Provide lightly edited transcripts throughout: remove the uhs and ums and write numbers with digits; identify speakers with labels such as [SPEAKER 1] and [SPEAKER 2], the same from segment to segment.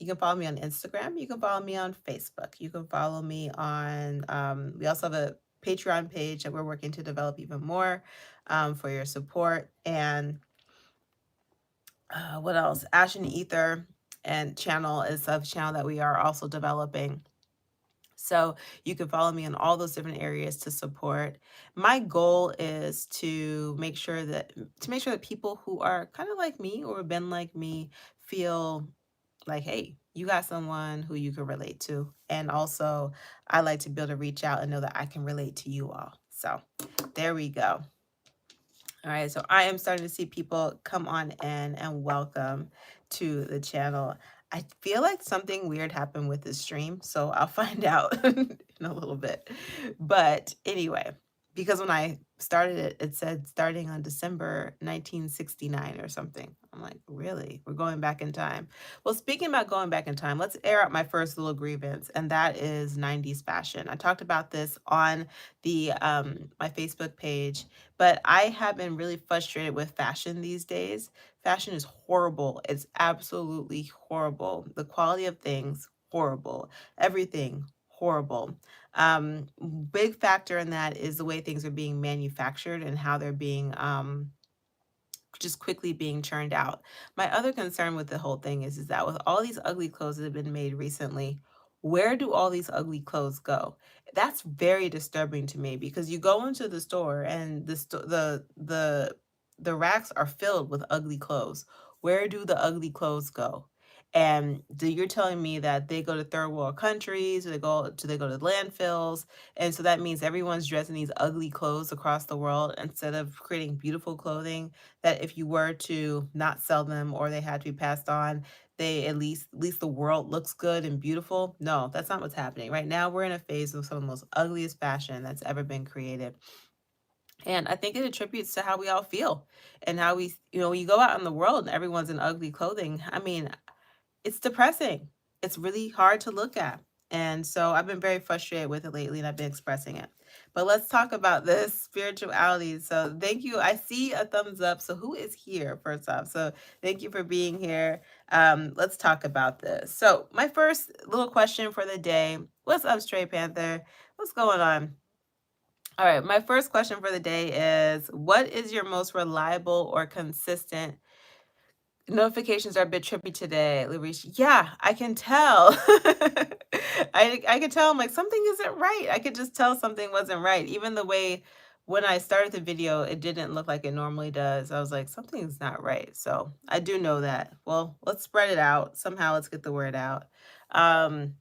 [SPEAKER 1] You can follow me on Instagram. You can follow me on Facebook. You can follow me on, we also have a Patreon page that we're working to develop even more for your support. And what else? Ash&Ether and channel is a channel that we are also developing. So you can follow me in all those different areas to support. My goal is to make sure that people who are kind of like me or have been like me feel like, hey, you got someone who you can relate to. And also, I like to be able to reach out and know that I can relate to you all. So there we go. All right, so I am starting to see people come on in and welcome to the channel. I feel like something weird happened with this stream, so I'll find out in a little bit. But anyway, because when I started it, it said starting on December 1969 or something. I'm like, really? We're going back in time. Well, speaking about going back in time, let's air out my first little grievance, and that is 90s fashion. I talked about this on the my Facebook page, but I have been really frustrated with fashion these days. Fashion is horrible. It's absolutely horrible. The quality of things, horrible. Everything, horrible. Um, Big factor in that is the way things are being manufactured and how they're being just quickly being churned out. My other concern with the whole thing is that with all these ugly clothes that have been made recently, where do all these ugly clothes go? That's very disturbing to me because you go into the store and the racks are filled with ugly clothes. Where do the ugly clothes go? And you're telling me that they go to third world countries, or they go to landfills, and so that means everyone's dressing these ugly clothes across the world instead of creating beautiful clothing that if you were to not sell them or they had to be passed on, they at least the world looks good and beautiful. No, that's not what's happening. Right now we're in a phase of some of the most ugliest fashion that's ever been created. And I think it attributes to how we all feel and how when you go out in the world and everyone's in ugly clothing. I mean, it's depressing. It's really hard to look at. And so I've been very frustrated with it lately and I've been expressing it. But let's talk about this spirituality. So thank you. I see a thumbs up. So who is here first off? So thank you for being here. Let's talk about this. So my first little question for the day. What's up, Stray Panther? What's going on? All right, my first question for the day is, what is your most reliable or consistent notifications are a bit trippy today, Larish? Yeah, I can tell. I can tell. I'm like, something isn't right. I could just tell something wasn't right. Even the way when I started the video, it didn't look like it normally does. I was like, something's not right. So I do know that. Well, let's spread it out. Somehow let's get the word out. Um,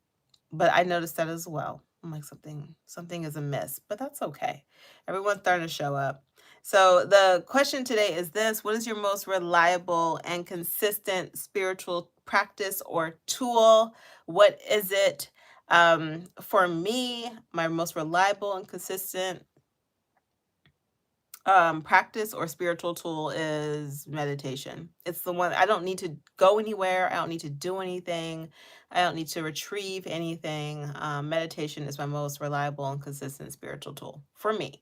[SPEAKER 1] but I noticed that as well. I'm like, something is amiss, but that's okay. Everyone's starting to show up. So the question today is this: what is your most reliable and consistent spiritual practice or tool? What is it? For me, my most reliable and consistent practice or spiritual tool is meditation. It's the one. I don't need to go anywhere. I don't need to do anything. I don't need to retrieve anything. Meditation is my most reliable and consistent spiritual tool for me.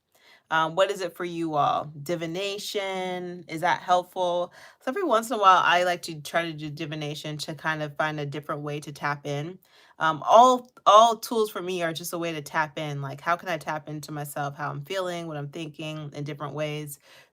[SPEAKER 1] What is it for you all? Divination, is that helpful? So every once in a while, I like to try to do divination to kind of find a different way to tap in. All tools for me are just a way to tap in. Like, how can I tap into myself, how I'm feeling, what I'm thinking in different ways?